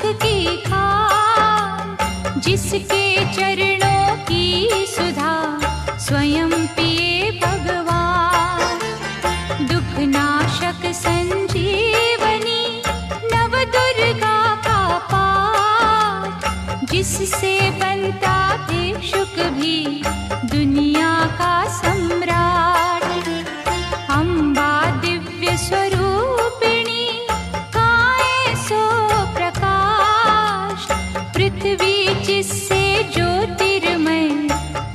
सुख की खान, जिसके चरणों की सुधा स्वयं पिए भगवान। दुख नाशक संजीवनी नव दुर्गा का पाठ, जिससे बनता भिक्षुक भी दुनिया का सम्राट। अम्बा दिव्य स्वरूपिणी काए सो प्रकाश, पृथ्वी जिससे ज्योतिर्मय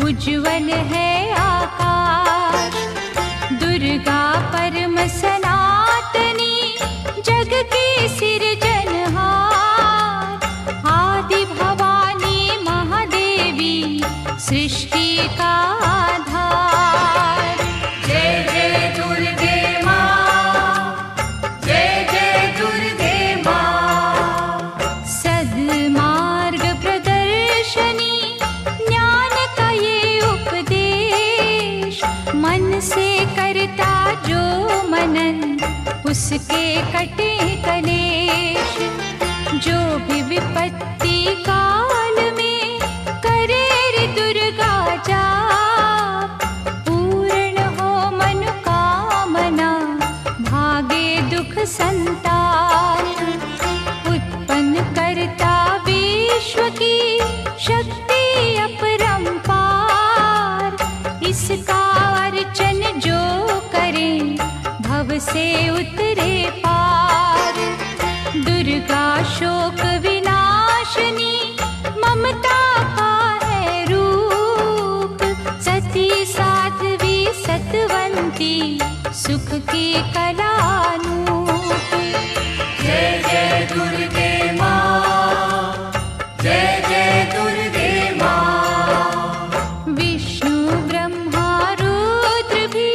उज्ज्वल है आकाश। दुर्गा परम सनातनी जग की सिरजनहार, आदि भवानी महादेवी सृष्टि का आधार। जय जय दुर्गे माँ, जय जय दुर्गे माँ। सद्मार्ग प्रदर्शनी ज्ञान का ये उपदेश, मन से करता जो मनन उसके कटे कलेश। जो भी विपत्ति काल में करे रे दुर्गा जाप, पूर्ण हो मनोकामना भागे दुख संताप। उत्पन्न करता विश्व की शक्ति अपरंपार, इसका अर्चन जो करे भव से उतरे पार। दुर्गा शोक विनाशिनी ममता का है रूप, सती साध्वी सतवंती सुख की कलानूप। जय जय दुर्गे माँ, जय जय दुर्गे माँ। विष्णु ब्रह्मा रुद्र भी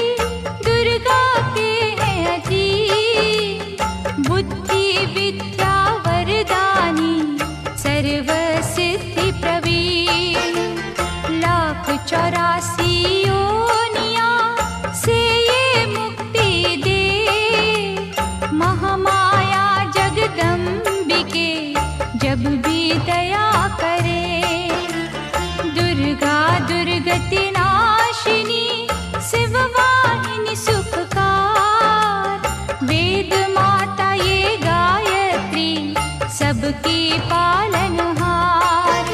दुर्गा के हैं अधीन, बुद्धि विद्या वरदानी सर्व सिद्धि प्रवीण। 1,84 योनियां से ये मुक्ति दे, महामाया जगदम्बिके जब भी दया करे। दुर्गा दुर्गति नाशिनी शिववाहिनी सुखकार, वेद माता ये गायत्री सबकी पालनहार।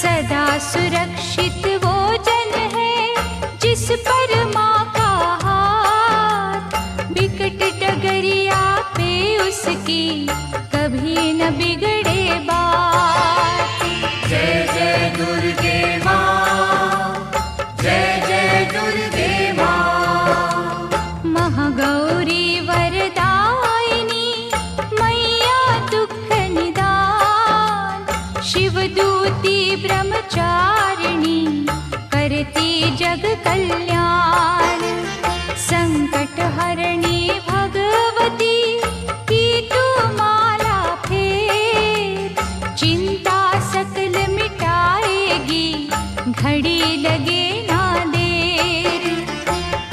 सदा सुरक्षित वो जन है जिस पर माँ का हाथ, विकट डगरिया पे उसकी कभी न बिगड़े बात। जय जय दुर्गे माँ, जय जय दुर्गे माँ। महागौरी वरदायिनी मैया दुख निदान, शिवदूती ब्रह्मचारिणी करती जग कल्याण। संकट हरणी भगवती की तू माला फेर, चिंता सकल मिटाएगी घड़ी लगे ना देर।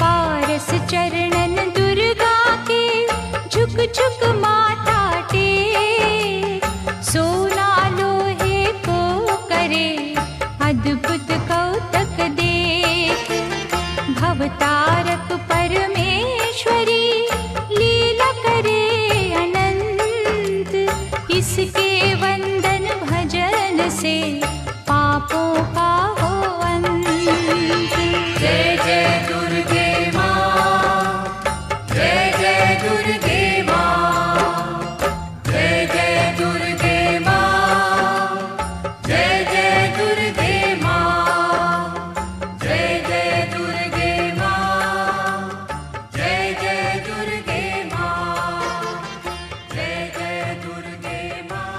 पारस चरणन दुर्गा के झुक झुक माथा टेक, सोना लोहे को करे अद्भुत कौतक देख। भवतारक परमेश्वरी लीला करे अनंत, इसके वंदन भजन से पापों का हो अंत। जय जय दुर्गे माँ, जय जय दुर्गे माँ। जय जय दुर्गे माँ, जय जय दुर्गे माँ। जय जय दुर्गे माँ, जय जय दुर्गे माँ। जय जय दुर्गे माँ,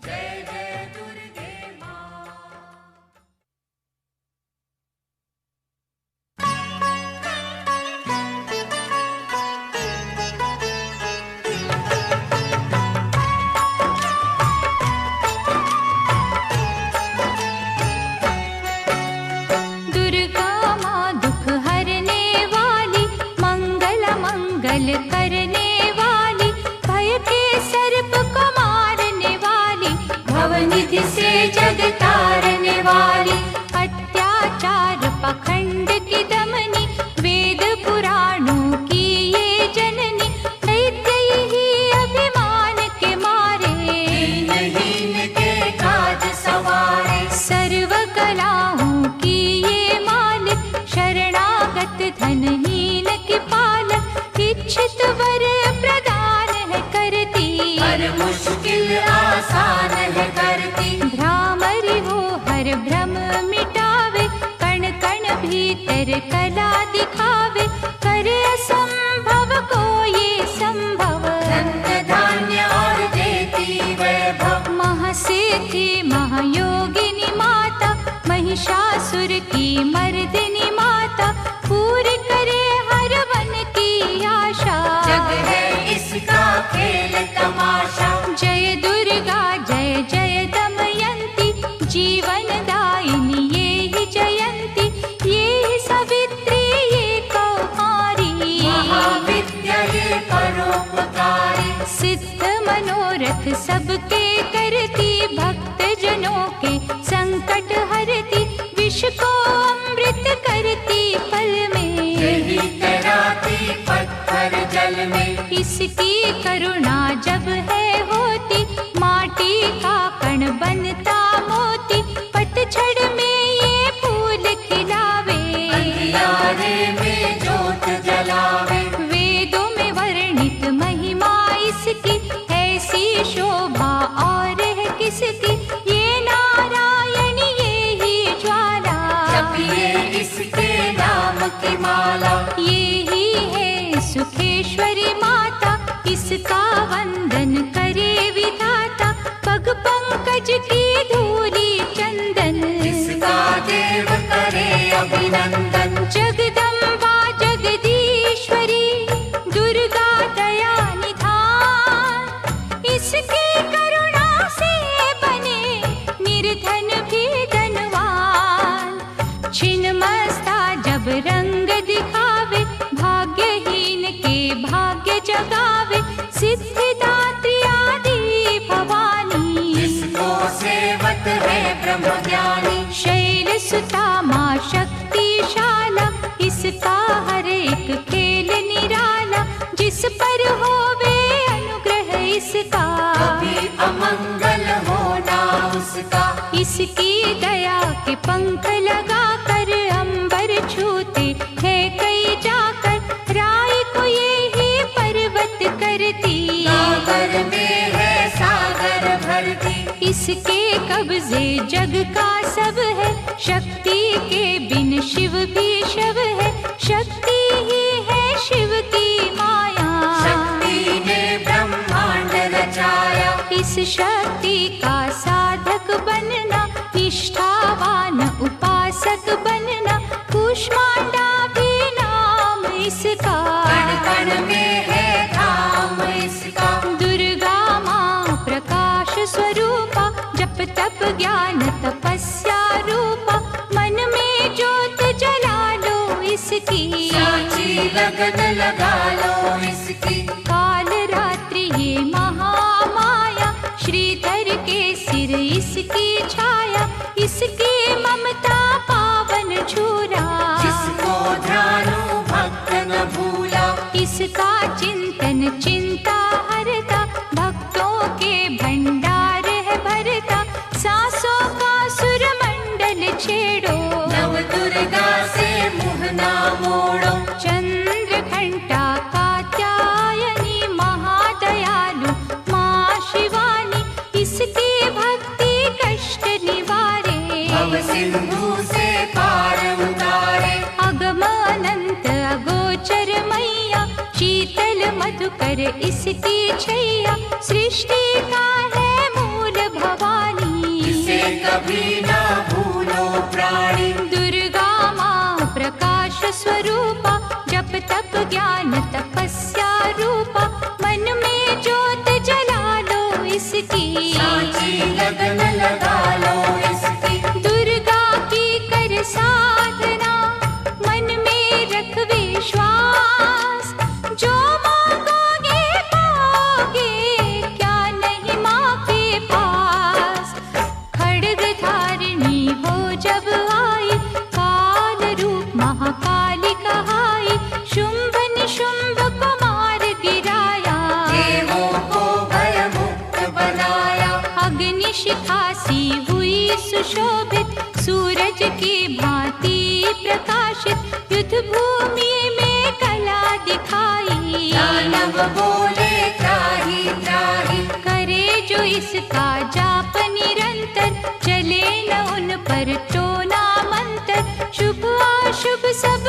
जय जय दुर्गे माँ। करने वाली, भय के सर्प को मार कर कला दिखावे, करे असंभव को ये संभव। धन्य धान्य और देती वैभव, महासिद्धि महायोगिनी माता, महिषासुर की मर्दिनी माता, पूरी करे हर मन की आशा। जग है इसका खेल तमाशा। जय दुर्गा जय जय दमयंती, जीवन दायिनी ये ही जयंती, ये ही सावित्री ये कौमारी, महाविद्या ये परोपकारी। सिद्ध मनोरथ सबके करती, भक्त जनों के संकट हरती, विष को अमृत करती पल में, यही तैराती पत्थर जल में। इसकी करुणा जब है होती, माटी का कण बनता मोती, पतझड़ में ये फूल खिलावे, अंधियारे में जोत जलावे। वेदों में वर्णित महिमा इसकी, ऐसी शोभा और है किसकी, ये नारायण ये ही ज्वाला, जपिए इसके नाम की माला। ये ही है सुखेश्वरी माता, इसका वंदन करे विधाता, पग पंकज की धूली चंदन, इसका देव करे अभिनंदन। जगदम्बा जगदीश्वरी दुर्गा दया निधान, इसकी करुणा से बने निर्धन भी धनवान। छिन्नमस्ता जब रंग दिखावे, भाग्यहीन के भाग्य जगावे, सिद्धिदात्री आदि भवानी, जिसको सेवत है ब्रह्म ज्ञानी। शैल सुता माँ शक्तिशाला, इसका हर एक खेल निराला, जिस पर होवे अनुग्रह इसका, कभी अमंगल होना उसका। इसकी दया के पंख लगा कर अंबर छूते हैं कई जाकर, राय को ये ही पर्वत करती, सागर में है सागर भरती। इसके कब्जे जग का सब है, शक्ति के बिन शिव भी शव है, शक्ति ही है शिव की माया, शक्ति ने ब्रह्मांड रचाया। इस शक्ति का साधक बनना, निष्ठावान उपासक बनना, कुष्मांडा भी नाम इसका, कण कण में है धाम इसका। दुर्गा माँ प्रकाश स्वरूपा, जप तप ज्ञान तपस्या रूपा, मन में ज्योत जला लो इसकी, साची लगन लगा लो इसकी। काल रात्रि ये महामाया, श्रीधर के सिर इसकी छाया, इसकी ममता पावन झूला, जिसको ध्यानु भक्त न भूला। इसका चिंतन चिंता हरता, भक्तों के भंडार है भरता, सांसों का सुर मंडल छेड़ो, नव दुर्गा से मुँह ना मोड़ो। चंद्र घंटा कात्यायनी महादयालु माँ शिवानी, इसकी भक्ति कष्ट निवारे, भव सिंधु से पार उतारे। अगम अनंत अगोचर मैया, शीतल मधुकर इसकी छैया, सृष्टि का है मूल भवानी, इसे कभी ना भूलो प्राणी। दुर्गा माँ प्रकाश स्वरूपा, जप तप ज्ञान तपस्या रूपा, मन में ज्योत जला लो इसकी, साची लगन लगा लो इसकी। दुर्गा की कर साधना, मन में रख विश्वास, जो मांगोगे पाओगे, क्या नहीं माँ के पास। खड्ग धारिणी हो जब आई, काल रूप महाकाली कहाई, शुंभ निशुंभ को मार गिराया, देवों को भय मुक्त बनाया। अग्नि शिखा सी हुई सुशोभित, सूरज की भांति प्रकाशित, युद्ध भूमि में कला दिखाई, दानव बोले त्राहि त्राहि। करे जो इसका जाप निरंतर, चले न उन पर टोना मंत्र, शुभ अशुभ सब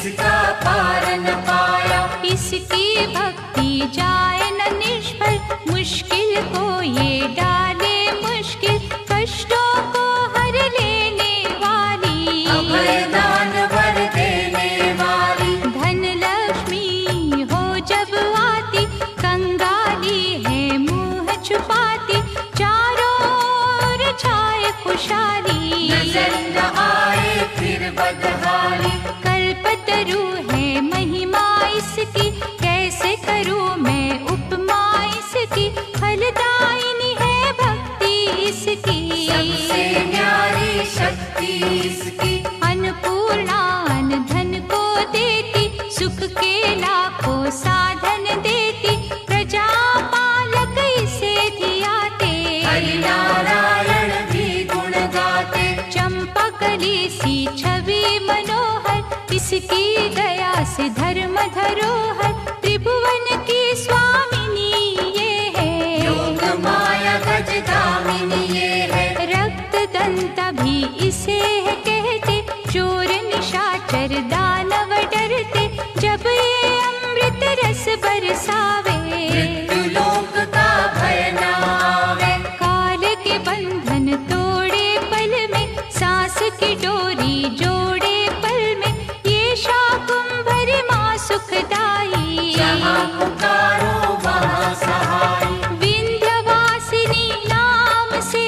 इसका पार न पाया। इसकी भक्ति जाए न निष्फल, मुश्किल को ये डाले मुश्किल, कष्टों को हर लेने वाली, अभय दान वर देने वाली। धन लक्ष्मी हो जब आती, कंगाली है मुंह छुपाती, चारों ओर छाए खुशहाली, नजर न आए फिर बदहाली। कल्पतरु है महिमा इसकी, कैसे करूं मैं उपमा इसकी, फलदायिनी है भक्ति इसकी, सबसे न्यारी शक्ति इसकी। अन्नपूर्णा अन्न धन को देती, सुख के लाखों साधन देती, प्रजा पालक इसे धियाते, हरि नारायण भी गुण गाते। चंपा कली सी छवि मनोहर, इसकी दया से धर्म धरोहर, त्रिभुवन की स्वामिनी ये है, योग माया गजगामिनी ये है। रक्त दंता भी इसे है कहते, चोर निशाचर दानव डरते, जब ये अमृत रस बरसावे, मृत्यु लोक का भय न आवे। काल के बंधन तोड़े पल में, सांस की डोरी जोड़े पल में, ये शाकुंभरी माँ सुखदाई, जहाँ पुकारो वहाँ सहाय। विंध्यवासिनी नाम से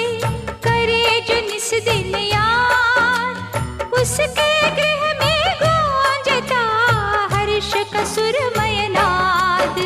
करे जो निस दिन याद, उसके गृह में गूंजता हर्ष का सुरमय नाद।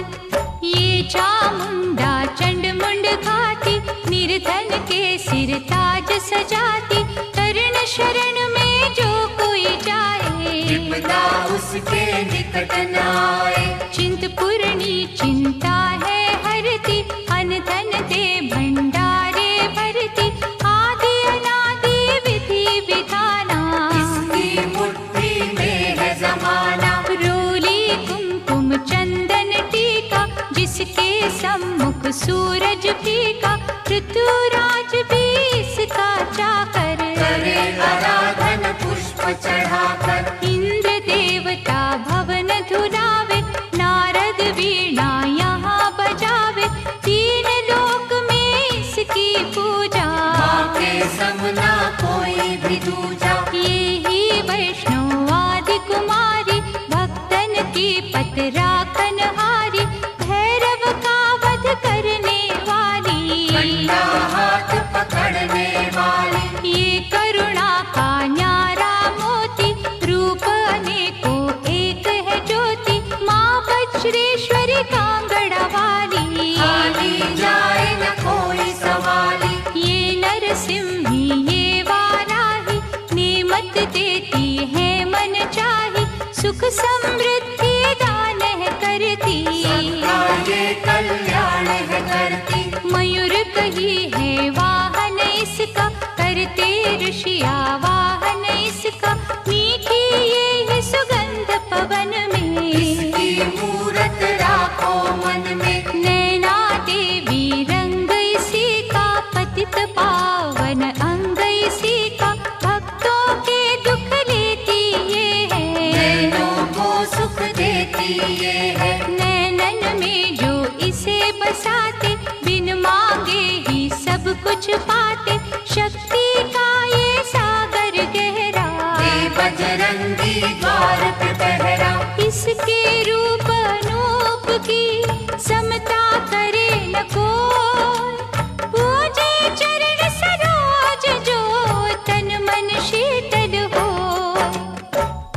ये चामुंडा चंड मुंड घाती, निर्धन के सिर ताज सजाती, तरण शरण में जो कोई जाए, विपदा उसके निकट न आए। चिंतपूर्णी चिंता है हरती, अन्न धन दे भंडारे भरती, आदि अनादि विधि विधाना, इसकी मुट्ठी में है जमाना। रोली कुमकुम चंदन टीका, जिसके सम्मुख सूरज फीका, ऋतुराज भी इसका चाकर, करे आराधन पुष्प चढ़ाकर। इंद्र देवता भवन धुलावे, नारद वीणा यहाँ बजावे, तीन लोक में इसकी पूजा, माँ के समना कोई भी दूजा। ये ही वैष्णव आदि कुमारी, भक्तन की पत राखन हारी, भैरव का वध करने वाली, कंधा हाथ पकड़ने वाली। ये करुणा का न्यारा मोती, रूप अनेकों एक है ज्योति, माँ वज्रेश्वरी कांगड़ा वाली, खाली जाए न कोई सवाली। ये नरसिंही ये वाराही, नेमत देती है मन चाही, सुख समृद्धि दान है करती, सबका ये कल्याण है करती। मयूर कही है वाहन इसका, करते ऋषिया वाहन इसका, मीठी ये है सुगंध पवन में, इसकी मूरत राखो मन में। नैना देवी रंग इसी का, पतित पावन अंग इसी का, भक्तों के दुख लेती ये है, नैनों को सुख देती ये है। नैनन में जो इसे बसाते, बिन मांगे ही सब कुछ पाते, शक्ति का ये सागर गहरा, ये बजरंगी द्वार पे पहरा। इसके रूप अनूप की समता करे न कोई, पूजे चरण सरोज जो तन मन शीतल हो,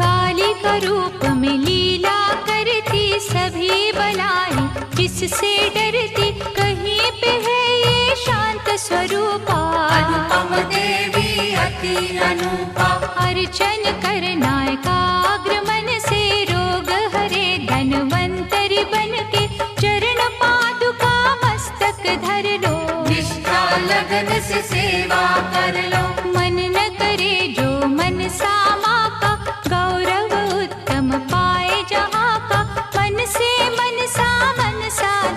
काली का रूप में लीला करती, सभी बलाई जिससे डरती, कहीं पे है ये शांत स्वरूपा, अनुपम देवी अति अनुपा। अर्चन करना एकाग्र मन से, रोग हरे धनवंतरी बन के, चरण पादुका मस्तक धर लो, निष्ठा लगन से सेवा कर लो। मन न करे जो मन सामा का, गौरव उत्तम पाए जहाँ का, मन से मनसा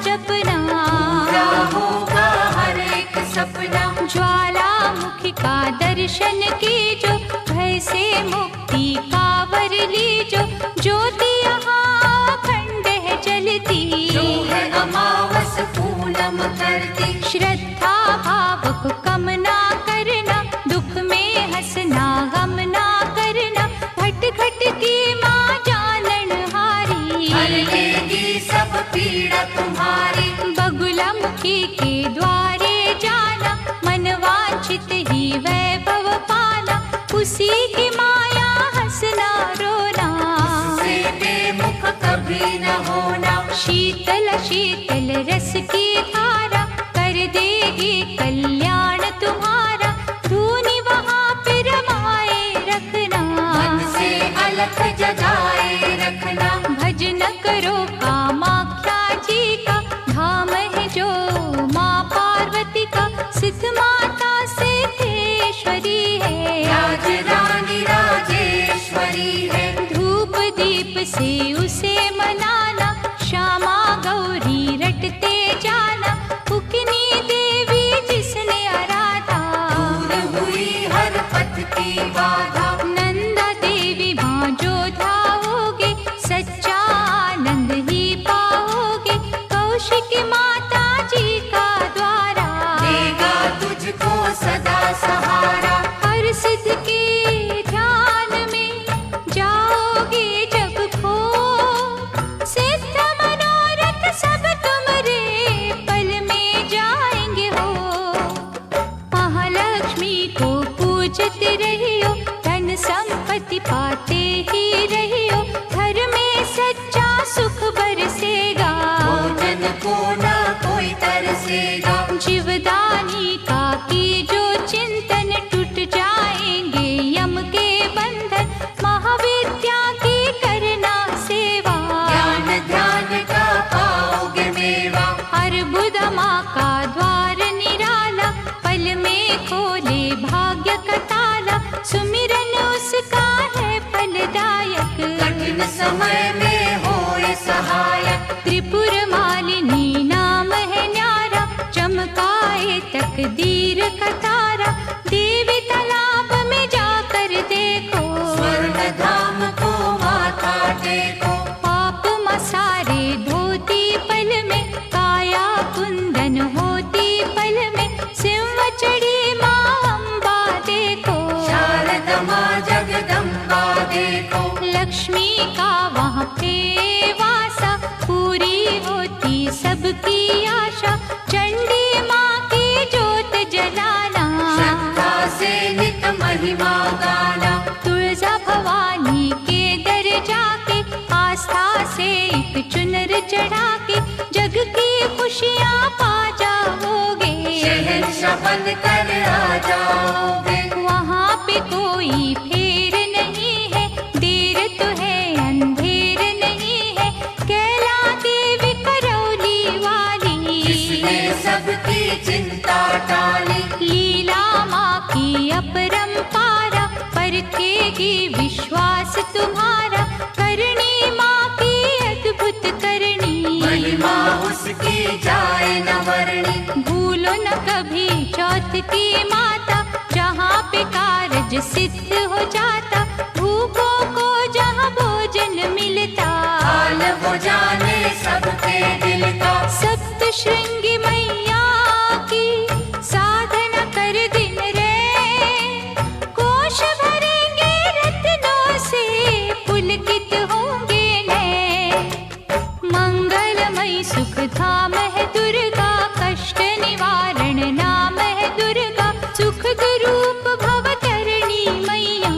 जपना, पूरा होगा हर एक सपना। ज्वालामुखी का दर्शन की जो, भय से मुक्ति का वर उजली जो ज्योति यहाँ अखंड है जलती। जो है अमावस पूनम करती। श्रद्धा भाव को कम ना करना, दुख में हंसना गम ना करना। घट घट की माँ जाननहारी, हर लेगी सब पीड़ा तुम्हारी। बगुला मुखी के द्वारे जाना, मन वांछित ही वैभव पाना। उसी की माया हंसना रोना, उससे बेमुख कभी न होना। शीतल शीतल रस की धारा कर देगी कल्याण तुम्हारा। धूनी वहाँ पे रमाए रखना, मन से अलख जगाए रखना। भजन करो कामाख्या जी का, धाम है जो माँ पार्वती का। सिद्ध माता सिद्धेश्वरी है, राज रानी राजेश्वरी है। धूप दीप से उसे मनाना, श्यामा गौरी रटते जाना। उकनी देवी जिसने आराधा, दूर हुई हर पथ की बाधा। नंदा देवी माँ जो धाओगे, सच्चा आनंद ही पाओगे। कौशिकी माता जी का द्वारा देगा तुझको सदा सहारा। हर सिद्ध के ध्यान में जाओगे जब खो। सिद्ध मनोरथ सब तुम्हारे पल में जाएंगे हो। महालक्ष्मी को पूजते रहियो, धन संपत्ति पाते ही रहियो। घर में सच्चा सुख बरसेगा, भोजन को न कोई तरसेगा। जीवदानी का की जो चिंतन, टूट जाएंगे यम के बंधन। महाविद्या की करना सेवा, ज्ञान ध्यान का पाओगे मेवा। अर्बुद माँ का द्वार निराला, पल में खोले भाग्य का ताला। सुमिरन उसका है फलदायक, कठिन समय में होए सहायक। त्रिपुर मालिनी नाम है न्यारा, चमकाए तकदीर का तारा। देवी तालाब में जाकर देखो, स्वर्ण धाम को माथा टेको। पाप मसारे धोती पल में, काया कुंदन होती पल में। सिंह चढ़ी माँ अम्बा देखो, शारदा माँ जगदम्बा देखो। लक्ष्मी का वहाँ पे वासा, पूरी होती सबकी आशा। चंडी माँ की जोत जलाना, श्रद्धा से नित महिमा गाना। तुळजा भवानी के दर जाके, आस्था से एक चुनर चढ़ा के। जग की खुशियाँ पा जाओगे, शहंशाह बन कर आ जाओगे। वहाँ पे कोई फेर नहीं है, देर तो है अंधेर नहीं है। कैला देवी करौली वाली, जिसने सबकी चिंता टाली। लीला माँ की अपरंपारा, परखेगी विश्वास तुम्हारा। करनी माँ की अद्भुत करनी, महिमा उसकी जाए न वर्णी। भूलो न कभी चौथ की माता, जहाँ पे कारज सिद्ध हो जाता। भूखों को जहाँ भोजन मिलता, हाल वो जाने सबके दिल का। सप्त श्रृंगी मैया की साधना कर दिन रे। कोश भरेंगे रत्नों से, पुलकित होंगे नैन। मंगलमय सुख धाम है दुर्गा, कष्ट निवारण नाम है दुर्गा। सुख रूप भवतरणी मैया,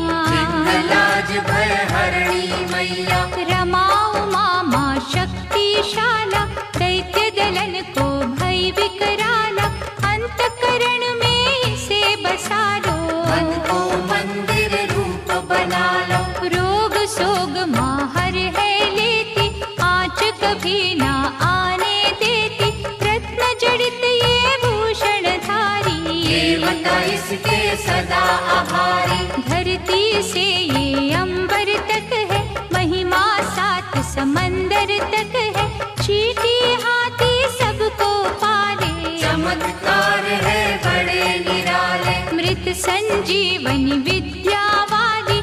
लाज भय हरणी मैया। रमा उमा माँ शक्तिशाला, दैत्य दलन को भय विकराला। अंतकरण में इसे बसा लो, मन को मंदिर रूप बना लो। रोग सोग माँ हर है लेती, आँच कभी ना आने देती। रत्न जड़ित ये भूषण धारी, देवता इसके सदा आभारी। धरती से ये अंबर तक है, महिमा सात समंदर तक है। चीटी हाथी सबको पाले, चमत्कार है बड़े निराले। मृत संजीवनी विद्या वाली,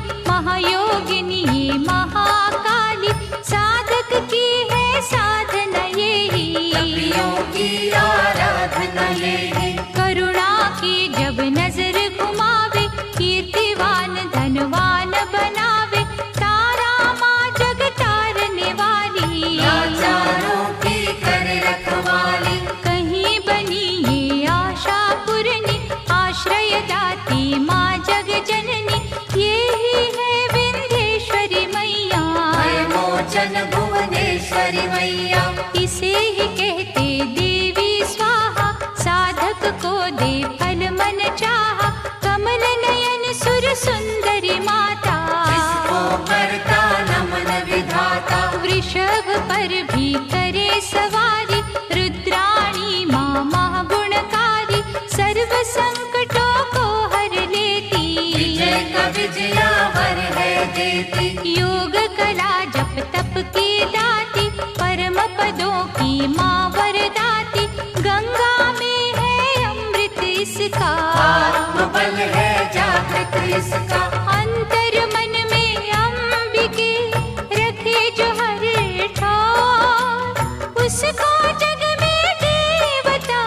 महायोगिनी ये महाकाली, साधक की है साधना यही, तपियों की आराधना यही। करुणा की जब नजर घुमावे, कीर्तिवान धनवान बनावे, तारा माँ जग तारने वाली, लाचारों की कर रखवाली। कहीं बनी ये आशा पूरनी, आश्रय दाती माँ जग जननी, यही है विंध्येश्वरी मैया, भय मोचन भुवनेश्वरी मैया। इसे ही कहते देवी स्वाहा, साधक को दे फल मन चाहा, कमल नयन सुर सुंदरी माता, जिसको करता नमन विधाता। वृषभ पर भी करे सवारी, रुद्राणी माँ महागुणकारी, सर्व संकटों को हर लेती, विजय का विजयावर है देती। योग कला जप तप की दाती, परम पदों की माँ वरदाती, गंगा में है अमृत इसका, आत्मबल है जागृत इसका। अंतर मन में अंबिके रखे जो हर ठार, उसको जग में देवता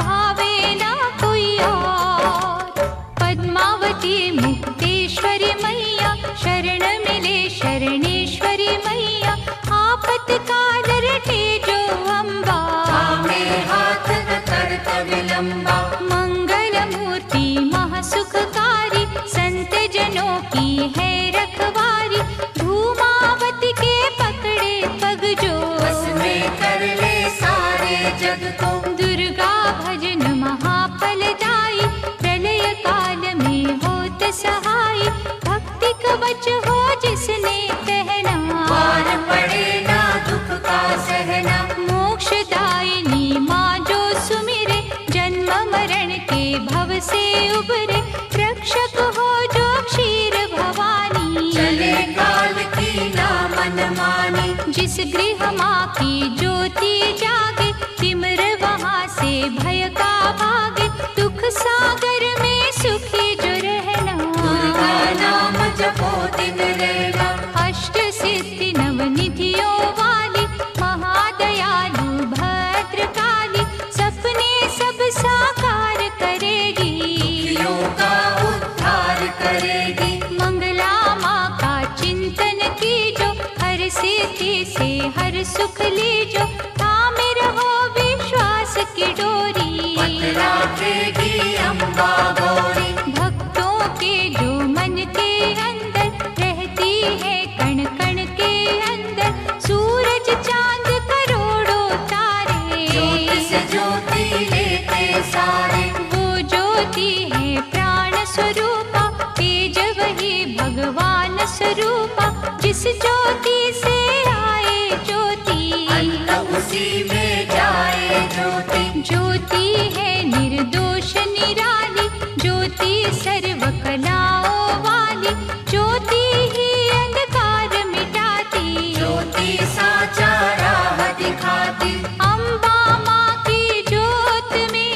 भावे ना कोई और। पद्मावती मुक्तेश्वरी मैया, शरण मिले शरणेश्वरी मैया, आपतकाल रटे जो अम्बा, थामे हाथ न करता विलंबा। मंगल मूर्ति महासुखकारी, संत जनों की है रखवारी, धूमावती के पकड़े पग जो, बस में कर ले सारे जग को। दुर्गा भजन महाफलदायी, प्रलय काल में होत सहाय, भक्ति कवच हो जिसने पहना, पार पड़े ना दुख का सहना। मोक्षदायिनी माँ जो सुमिरे, जन्म मरण के भव से उबरे, रक्षक हो जो क्षीर भवानी, चले काल की ना मन मानी। जिस गृह माँ की ज्योति जागे, तिमिर वहाँ से भय का भागे, दुख सागर में सुखी जो रहना, दुर्गा नाम जपो दिन रहना। अष्ट सिद्धि नवनिधियों वाली, महादयालु भद्रकाली, सपने सब साकार करेगी, दुखियों का उद्धार करेगी। मंगला माँ का चिंतन कीजो, हर सिद्धि से हर सुख लीजो, थामे रहो विश्वास की डोरी, पत राखेगी अम्बा गौरी। भक्तों के जो मन के अंदर रहती है, कण कण के अंदर, सूरज चांद करोड़ों तारे, ज्योति से ज्योति लेते सारे। वो ज्योति है प्राण स्वरूपा, तेज वही भगवान स्वरूपा, जिस ज्योति से आए ज्योति, अंत उसी में जाए ज्योति। ज्योति है निर्दोष निराली, ज्योति सर्व कलाओं वाली, ज्योति ही अंधकार मिटाती, ज्योति साचा राह दिखाती। अम्बा माँ की ज्योत में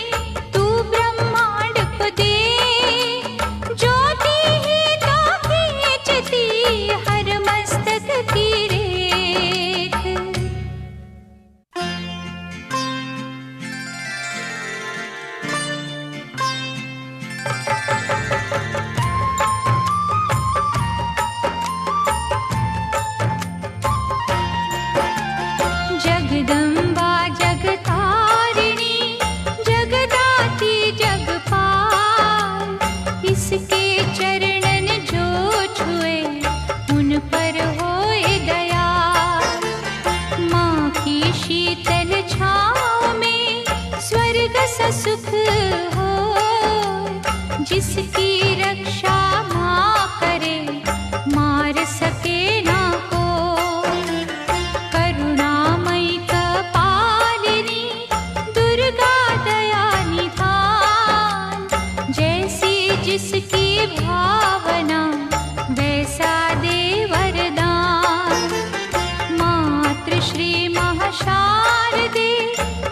तू ब्रह्मांड को दे, ज्योति ही तो खींचती हर मस्तक की रेख। जगदम्बा जगतारिणी, जगदाती जगपाल, इसके चरणन जो छुए, उन पर होए दया, माँ की शीतल छाँव में स्वर्ग सा सुख हो, जिसकी रक्षा माँ करे, मार सके ना को, करुणामयी कपालिनी, दुर्गा दया निधान, जैसी जिसकी भावना वैसा दे वरदान, मातृ श्री महाशारदे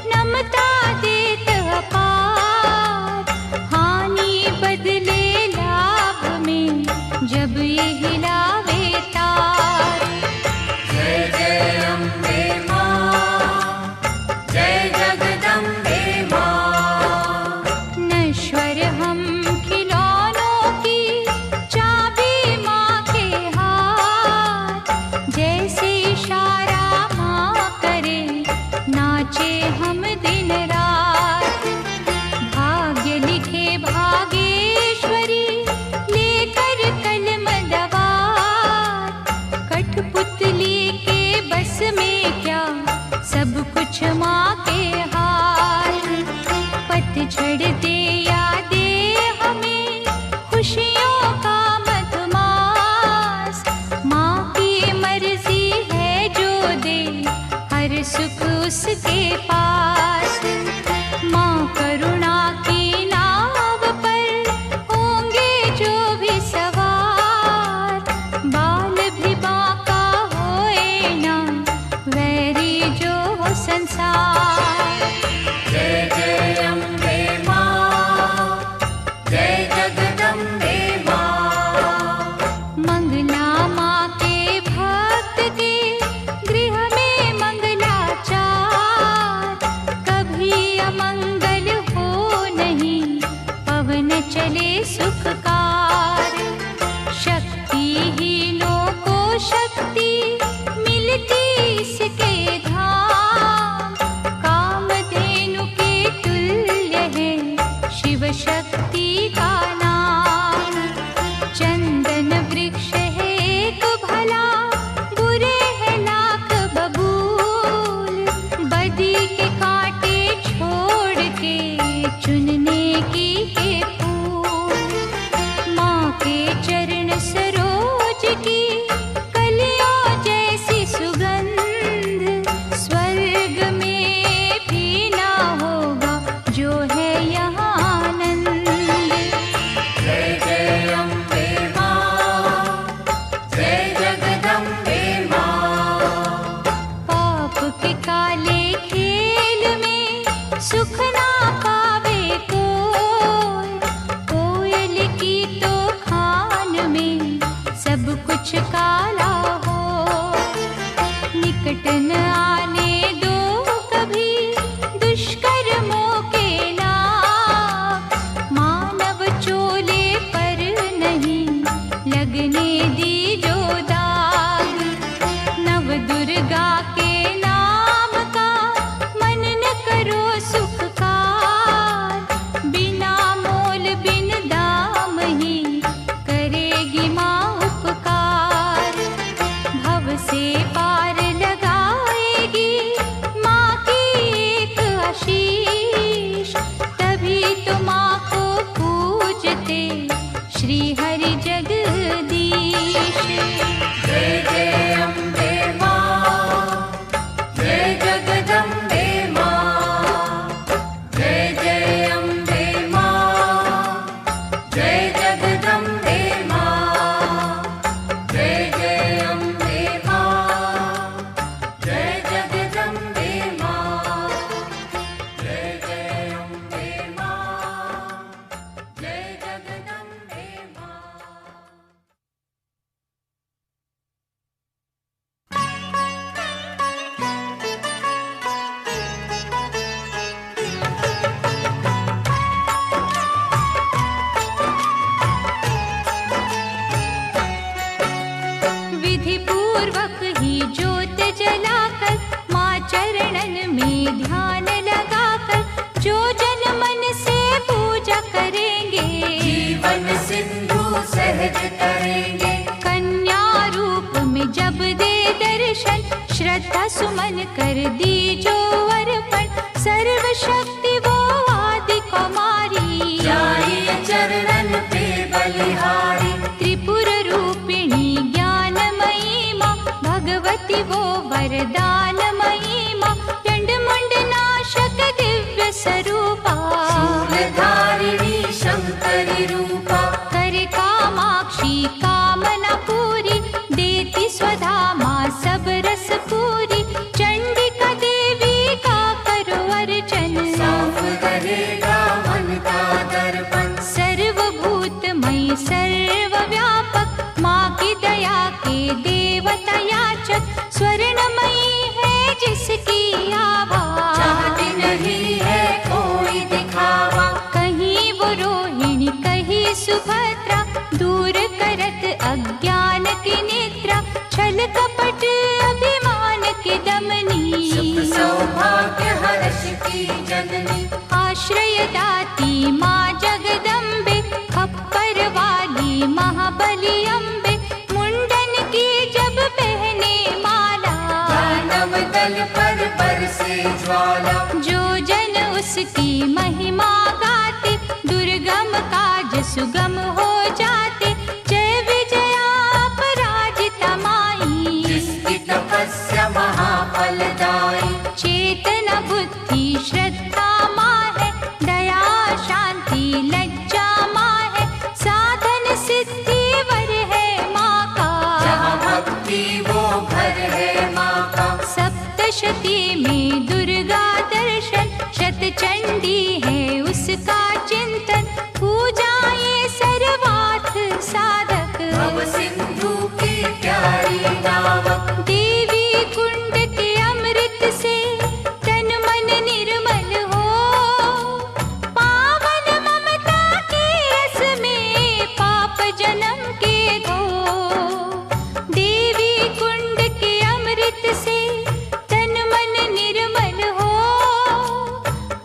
नमता देत अपार, हानि बदले से इशारा माँ करे, नाचे हम दिन रात। भाग्य लिखे भागेश्वरी लेकर कलम दवात। कठपुतली के बस में क्या, सब कुछ माँ के हाथ। पतझड़ दे यादे हमें खुशियों का मधुमास। माँ की मर्जी है जो दे हर सुख उसके पास। माँ करुणा की नाव पर होंगे जो भी सवार। बाल भी बांका होए ना, वैरी जो हो संसार। जय जय अम्बे माँ, जय जगदम्बे माँ। मंगला माँ के भक्त के गृह में मंगलाचार। कभी अमंगल हो नहीं, पवन चले सुखकार। शक्तिहीनों को शक्ति मिलती इसके धाम। कामधेनु के तुल्य है शिव शक्ति का नाम। चंदन वृक्ष है एक भला, बुरे है लाख बबूल। बदी के कांटे छोड़ के चुनने की के फूल। माँ के चरण सरोज की कलियों जैसी सुगंध। स्वर्ग में भी ना होगा जो है यहाँ आनंद। जय जय अम्बे माँ, जय जगदम्बे माँ। पाप के काले खेल में सुख ना पावे कोई। कोयल की तो खान में सब कुछ काला हो। निकट न आने दो कभी दुष्कर्मों के लाभ। मानव चोले पर नहीं लगने दी जो दाग। नव दुर्गा के नाम का मन न करो सुखकार। बिना मोल बिन दाम ही करेगी माँ उपकार। भव से पार लगाएगी माँ की एक आशीष। तभी तो माँ को पूजते श्री हरि जगदीश। जय जय अम्बे माँ, जय जगदम्बे माँ। जय जय अम्बे माँ, जय जगदम्बे माँ। जय जय अम्बे माँ, जय जगदम्बे माँ। जय जय अम्बे माँ, जय जगदम्बे माँ। विधि पूर्वक ही ज्योत जलाकर माँ चरणन में ध्यान लगाकर जो जन मन से पूजा करेंगे जीवन सिंधु सहज करेंगे। कन्या रूप में जब दे दर्शन श्रद्धा सुमन कर दी जो अर्पण सर्वशक्ति वो आदि कुमारी जाइए चरणन पे बलिहारी त्रिपुर रूपिणी ज्ञानमयी माँ भगवती वो वरदानमयी माँ चंड मुंड नाशक दिव्य स्वरूपा शूलधारिणी शंकरी रूपा करे कामाक्षी कामना पूरी देती स्वधा माँ सब रस पूरी चंडिका देवी का करो अर्चन साफ करेगा मन का दर्पण सर्वभूतमयी सर्वव्यापक माँ की दया के देवता याचक स्वर्णमयी है जिसकी आभा चाहती नहीं है कोई दिखावा कहीं वो रोहिणी कहीं सुभद्रा दूर करत अज्ञान की निद्रा छल कपट अब आश्रय दाती माँ जगदम्बे, खप्पर वाली महाबली अम्बे, मुंडन की जब पहने माला, दानव दल पर बरसे ज्वाला। जो जन उसकी महिमा गाते, दुर्गम काज सुगम हो जाते। जय विजया अपराजिता माई, जिसकी तपस्या महाफलदायी। चेतना बुद्धि श्रद्धा माँ है, दया शांति लज्जा माँ है, साधन सिद्धि वर है माँ का। जहाँ भक्ति वो घर है माँ का। सप्तशती में दुर्गा दर्शन, शतचंडी है उसका चिंतन, पूजा ये सर्वार्थ साधक। भव सिंधु की प्यारी नावक, देवी कुंड के अमृत से तन मन निर्मल हो, पावन ममता के रस में पाप जन्म के धो। देवी कुंड के अमृत से तन मन निर्मल हो,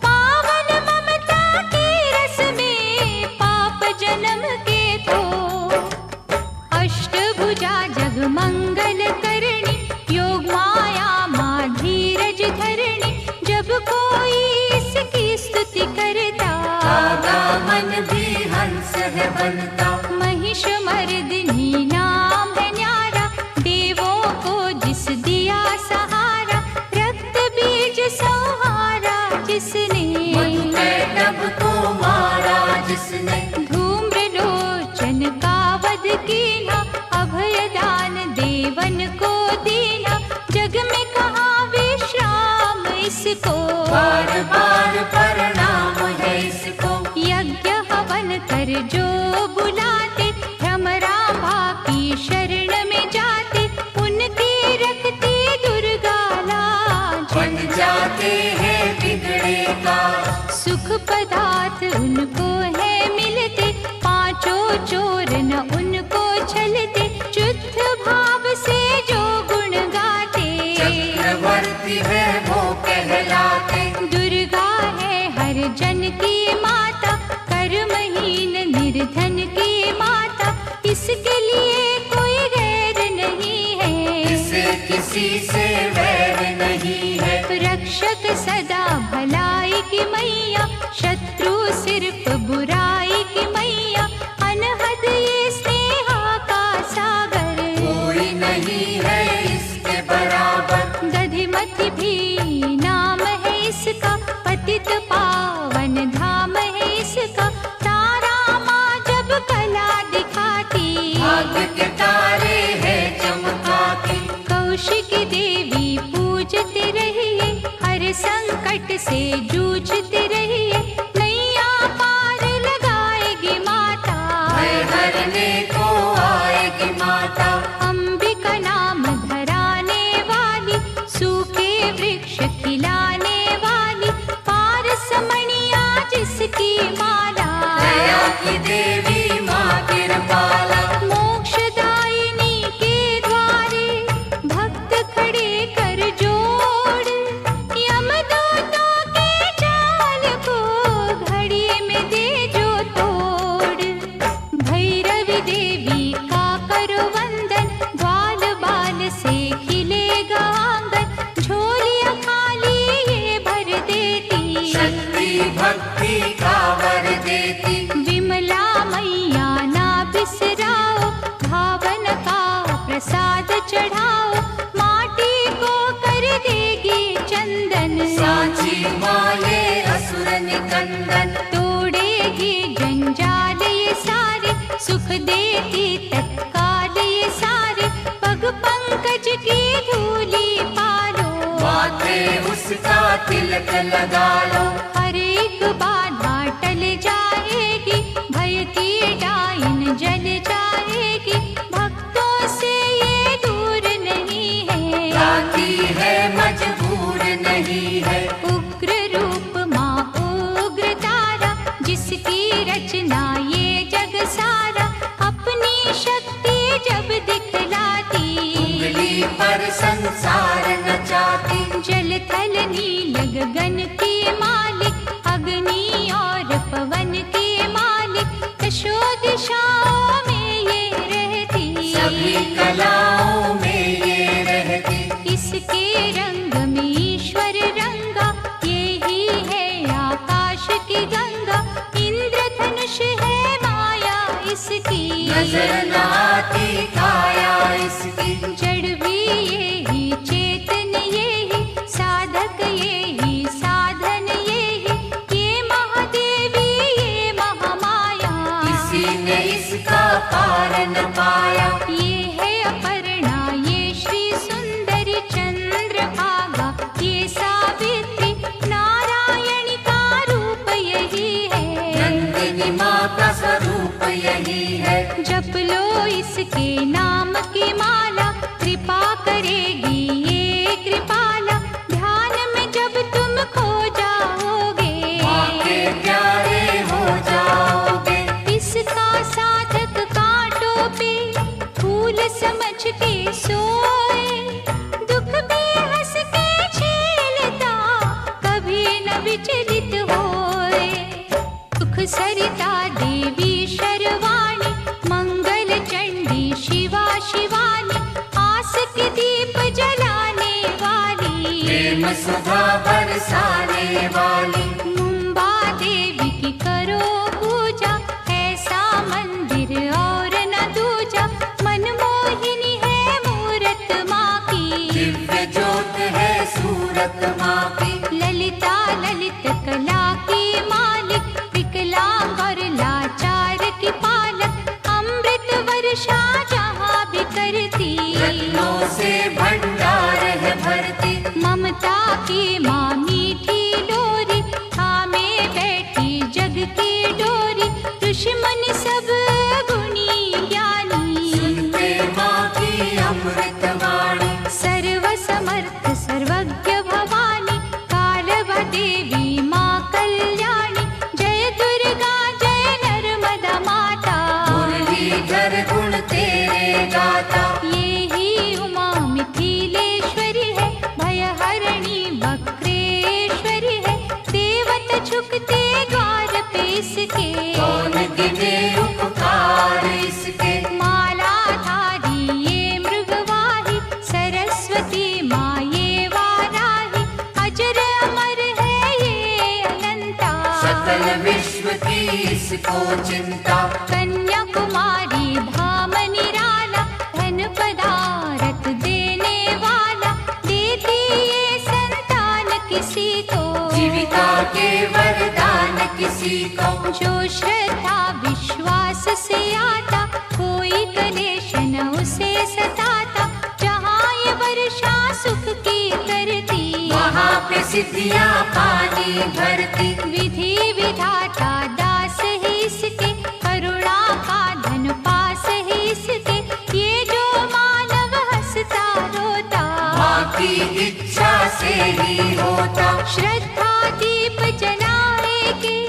पावन ममता के रस में पाप जन्म के धो। अष्टभुजा जग मंगल करणी, योग माया माँ धीरज धरणी, जब कोई इसकी स्तुति करता, दादा मन भी हंस है बनता। महिष मर्दिनी नाम है न्यारा, देवों को जिस दिया सहारा, रक्त बीज संहारा जिसने, मधुकैटभ को मारा जिसने। धूम्रलोचन का वध कीना, अभयदान देवन को दीना, जग में कहाँ विश्राम इसको। बार बार प्रणाम है इसको। यज्ञ हवन कर जो बुलाते, भ्रमरांभा की शरण में जाते, उनकी रखती दुर्गा लाज। बन जाते हैं बिगड़े का। सुख पदार्थ उनको है मिलते, पांचों चोर न उनको छलते, शुद्ध भाव से जो गुण गाते। चक्रवर्ती है वो कहलाते। दुर्गा है हर जन की माता, कर्महीन निर्धन की माता, इसके लिए कोई गैर नहीं है, इसे किसी से वैर नहीं है। रक्षक सदा भलाई की मैया, शत्रु सिर्फ बुराई की मैया, अनहद ये स्नेहा का सागर, कोई नहीं है इसके बराबर। दधिमति भी नाम है इसका, पतित पावन धाम है इसका, तारा माँ जब कला दिखाती, भाग्य के तारे हैं चमकाती। कौशिकी देवी पूजते रहिए, हर संकट से जूझते रहिए, नैया पार लगाएगी माता, भय हरने को आएगी माता। अंबिका नाम धराने वाली, सूखे वृक्ष खिलाने वाली, पारसमणिया जिसकी माला, दया की देवी माँ कृपाला। मोक्षदायिनी के द्वारे भक्त खड़े कर जोड़, यमदूतों के जाल को घड़ी में दे जो तोड़। भैरवी देवी का करो वंदन, ग्वाल बाल से खिलेगा आंगन, झोलियां खाली ये भर देती, शक्ति भक्ति का वर देती। विमला मैया ना बिसराओ, भावन का प्रसाद चढ़ाओ, माटी को कर देगी चंदन, साची माँ ये असुर निकंदन। तोड़ेगी जंजाल ये सारे, सुख देती तत्काल ये सारे, पग पंकज की धूली पालो, माथे उसका तिलक लगा लो। हर एक बाधा टल जाएगी, भय की डाइन जल जाएगी, भक्तों से ये दूर नहीं है, जाती है मजबूर नहीं है। उग्र रूप माँ उग्र तारा, जिसकी रचना ये जग सारा, अपनी शक्ति जब दिखलाती, उंगली पर संसार नचाती। जल थल नील गगन की मालिक, अग्नि नजर न आती काया इसकी। जड़ भी यही, चेतन यही, साधक यही, साधन यही, ये महादेवी ये महामाया। किसी ने इसका कारण पाया। ये है अपर्णा, ये श्री सुंदरी चंद्रभागा, ये सावित्री नारायणी का रूप यही है। नंदिनी माँ का स्वरूप यही है। जप लो इसके नाम की माला, कृपा करेगी ये कृपाला। ध्यान में जब तुम खो जाओगे, माँ के प्यारे हो जाओगे। इसका साधक कांटों पे फूल समझ के सोए, दुख भी हंस के झेलता, कभी न विचलित होए। सुख सरिता देवी शर्वाणी, मंगल चंडी शिवा शिवानी, आस के दीप जलाने वाली, प्रेम सुधा बरसाने वाली। मुंबा देवी की करो पूजा, ऐसा मंदिर और न दूजा। मनमोहिनी है मूरत माँ की, दिव्य ज्योत है सूरत माँ की। ललिता ललित कला की मालिक, विकलांग और लाचार की पालक, अमृत वर्षा जहाँ भी करती, रत्नों से भंडार है भरती। ममता की माँ मीठी लोरी, थामे बैठी जग की डोरी। दुश्मन सब गुणी ज्ञानी, सुनते माँ की अमृत वाणी। सर्व समर्थ सर्वज्ञ भवानी, कालवा देवी माँ कल्याणी। जय दुर्गा जय नर्मदा माता, मुरलीधर गुण तेरे गाता। ये ही उमा मिथिलेश्वरी है, भयहरिणी वक्रेश्वरी है। देवता झुकते द्वार पे इसके, कौन गिने उपकार इसके। मालाधारी ये मृगवाही, सरस्वती माँ ये वाराही। अजर अमर है ये अनंता, सकल विश्व की इसको चिंता। कन्याकुमारी धाम निराला, धन पदारथ देने वाला। देती ये संतान किसी को, जीविका के वरदान किसी को। जो श्रद्धा विश्वास से आता, कोई कलेश न उसे सताता। जहाँ ये वर्षा सुख की करती, वहाँ पे सिद्धियाँ पानी भरती। विधि विधाता दास है इसके, करुणा का धन पास है इसके। ये जो मानव हंसता रोता, माँ की इच्छा से ही होता। श्रद्धा दीप जलाएगी,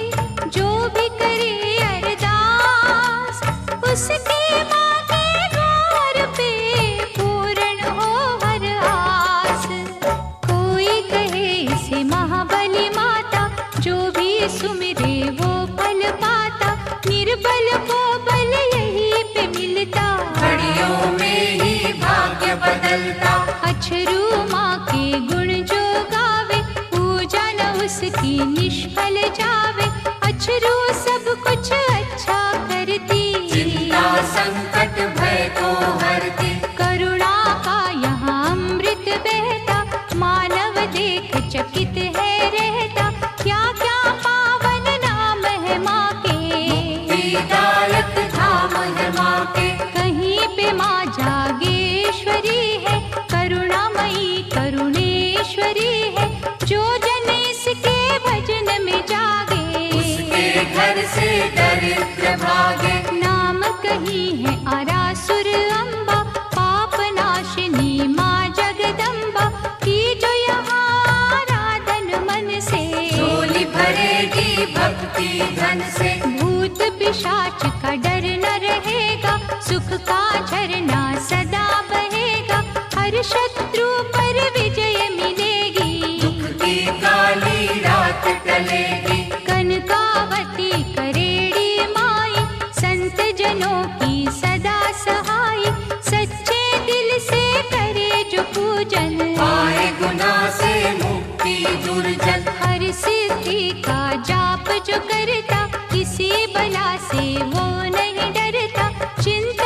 जो भी करे अरदास, उसके माँ के द्वार पे पूर्ण हो हर आस। कोई कहे इसे महाबली माता, जो भी सुमिरे वो फल पाता। निर्बल को बल यही पे मिलता, घड़ियों में ही भाग्य बदलता। अछरू माँ के गुण जो गावे, पूजा न उसकी निष्फल जावे। अछरू सब कुछ अच्छा करती, चिंता संकट भय को हरती। करुणा का यहाँ अमृत बहता, मानव देख चकित है रहता। क्या क्या पावन नाम है माँ के, मुक्तिदायक धाम है माँ के। कहीं पे माँ जागेश्वरी है, करुणामयी करुणेश्वरी है। जो जन इसके भजन में जागे, उसके घर से दरिद्र भागे। नाम कहीं है आरासुर अम्बा, पाप नाशिनी माँ जगदम्बा। की जो यहाँ आराधन मन से, झोली भरेगी भक्ति धन से। भूत पिशाच का डर न रहेगा, सुख का झरना सदा बहेगा। हर शत्रु पर विजय मिलेगी, दुख की काली रात टलेगी। कनकावती करेड़ी माई, संत जनों की सदा सहाय। सच्चे दिल से करे जो पूजन, पाए गुनाह से मुक्ति दुर्जन। हर सिद्धि का जाप जो करता, किसी बला से वो नहीं डरता। चिंता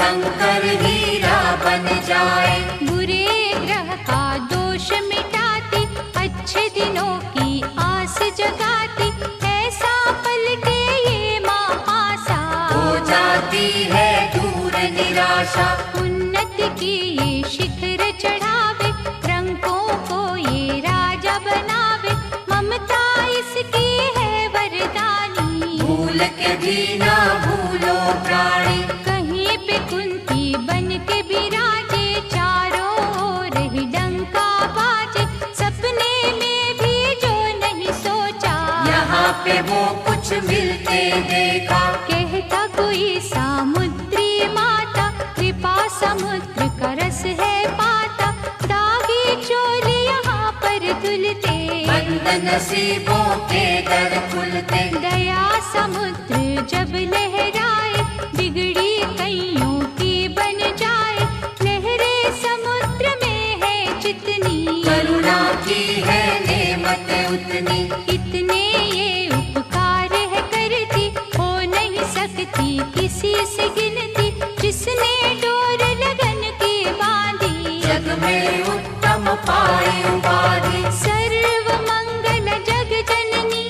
कंकर हीरा बन जाए। बुरे ग्रह का दोष मिटाती, अच्छे दिनों की आस जगाती, ऐसा पल के ये माँ पासा, हो जाती है दूर निराशा। उन्नति की ये शिखर चढ़ावे, रंगों को ये राजा बनावे, ममता इसकी है वरदानी, भूल के भी ना भूलो प्राणी। कहीं पे कुंती बन के बिराजे, चारों ओर ही डंका बाजे, सपने में भी जो नहीं सोचा, यहाँ पे वो कुछ मिलते देखा। कहता कोई सामुद्री माता, कृपा समुद्र का रस है पाता, दागी चोली यहाँ पर धुलते, बंद नसीबों के दर खुलते। दया समुद्र जब लहराए, बिगड़ी कईयों की बन जाए, लहरे समुद्र में है जितनी, करुणा की है नेमत उतनी, इतने ये उपकार है करती, हो नहीं सकती किसी से गिनती, जिसने डोर लगन की बांधी, जग में उत्तम पाई उपाधि। सर्व मंगल जग जननी,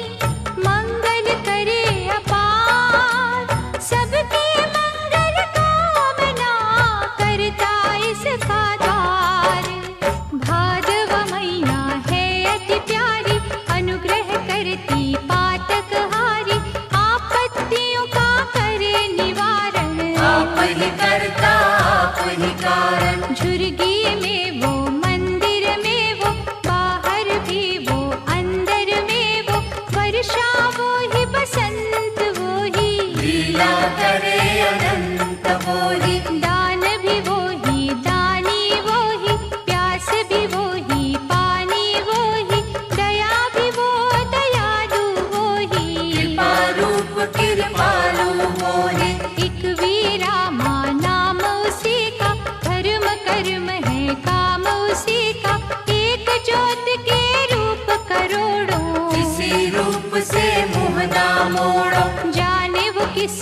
मंगल करे अपार, सबके मंगल कामना करता इसका द्वार। भादव महीना है अति प्यारी, अनुग्रह करती पातक हारी, आपत्तियों का करे निवारण, आप ही करता आप ही कारण। झुर्गी में वो मंदिर में वो, बाहर भी वो अंदर में वो, वर्षा वो ही बसंत वो ही, लीला करे अनंत वो ही, दान भी वो ही दानी वो ही, प्यास भी वो ही पानी वो ही, दया भी वो दयालु वो ही, कृपा रूप कृपालु वो ही। एक वीरामा नाम उसी का, धर्म कर्म है काम उसी का, एक ज्योत के रूप करोड़ों, किसी रूप से मुँह ना मोड़ो। जाने वो किस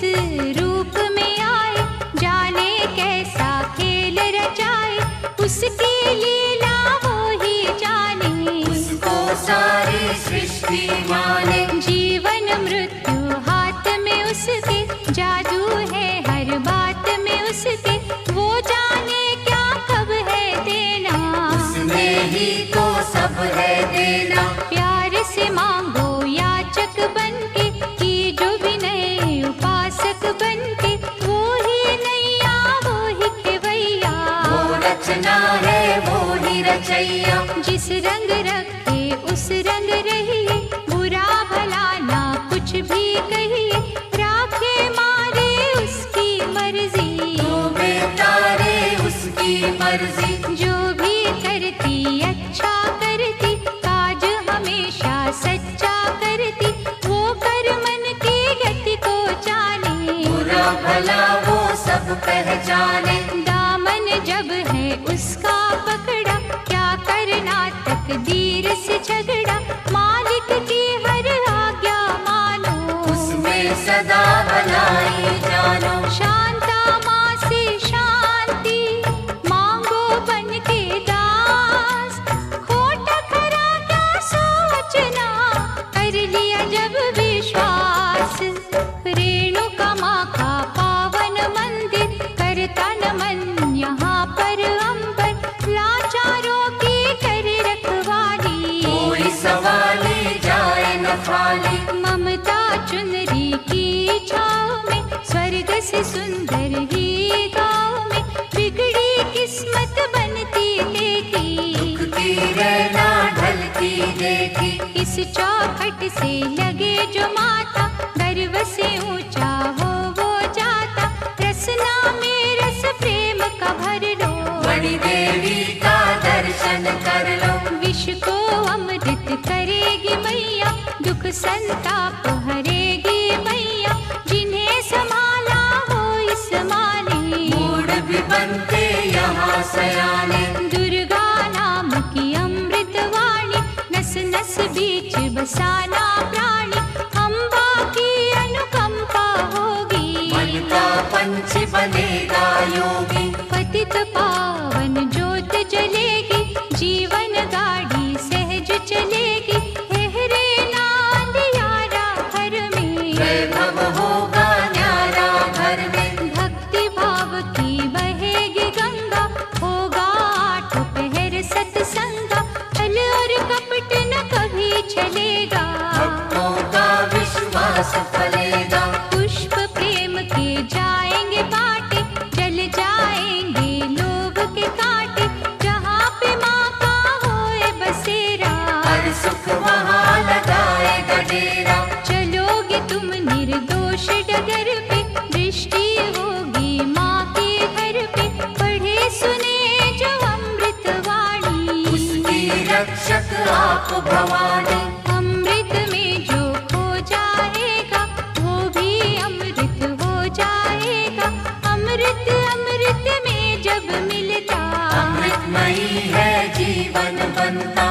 रूप में आए, जाने कैसा खेल रचाए, उसकी लीला वो ही जाने, उसको सारी सृष्टि माने। जीवन मृत्यु हाथ में उसके, जादू है हर बात में उसके, वो जाने क्या कब है देना, उसमें ही तो सब है देना। प्यार से मांगो याचक बनके, की जो विनय उपासक बनके, वो ही नैया वो ही खेवैया, वो रचना है वो ही रचैया। जिस रंग रखे उस रंग रहिए, बुरा भला ना कुछ भी कहिए, राखे मारे उसकी मर्जी, डूबे तारे उसकी मर्जी। जो भी करती अच्छा करती, काज हमेशा सच्चा करती, वो कर मन की गति को जाने, बुरा भला वो सब पहचाने। दामन जब है उसका पकड़ा, क्या करना तकदीर से झगड़ा, मालिक की हर आज्ञा मानो, उसमें सदा भलाई जानो। शांता माँ से शांति मांगो बन के दास, खोटा खरा क्या सोचना, कर लिया जब विश्वास, रेणुका माँ का पावन मंदिर, करता नमन यहाँ पर अंबर, लाचारों की करे रखवाली, कोई सवाली जाए न खाली। ममता चुनरी की छाँव में, स्वर्ग से सुंदर ही गाँव में, बिगड़ी किस्मत बनती देखी, दुखती रहना ढलती देखी। इस चौखट से लगे जो माथा, गर्व से ऊंचा हो वो जाता, रसना में रस प्रेम का भर लो, बड़ी देवी का दर्शन कर लो। विश्व को अमृत करेगी मैया, दुख संताप हरेगी मैया, जिन्हें संभाला हो इस माने, मूड भी बनते यहाँ सयाने। दुर्गा नाम की अमृत वाणी, नस नस बीच बसाना प्राणी, अम्बा की अनुकंपा होगी, मन का पंछी बनेगा योगी। पतित पावन ज्योत जलेगी, जीवन गाड़ी सहज चलेगी। हेरे नांद यारा घर में, वैभव होगा न्यारा घर में। भक्ति भाव की बहेगी गंगा, होगा आठ पहर सत्संगा। छल और कपट न कभी चलेगा, भक्तों का विश्वास फलेगा। पुष्प प्रेम के जाएंगे बाटे, जल जाएंगे लोभ के कांटे। जहाँ पे माँ का होए बसेरा, हर सुख वहाँ लगाएगा डेरा। चलोगे तुम निर्दोष डगर पे, दृष्टि होगी माँ के घर पे। पढ़े सुने जो अमृत वाणी, उसकी रक्षक आप भवानी। अमृत में जो खो जाएगा, वो भी अमृत हो जाएगा। अमृत अमृत में जब मिलता, अमृतमयी है जीवन बनता।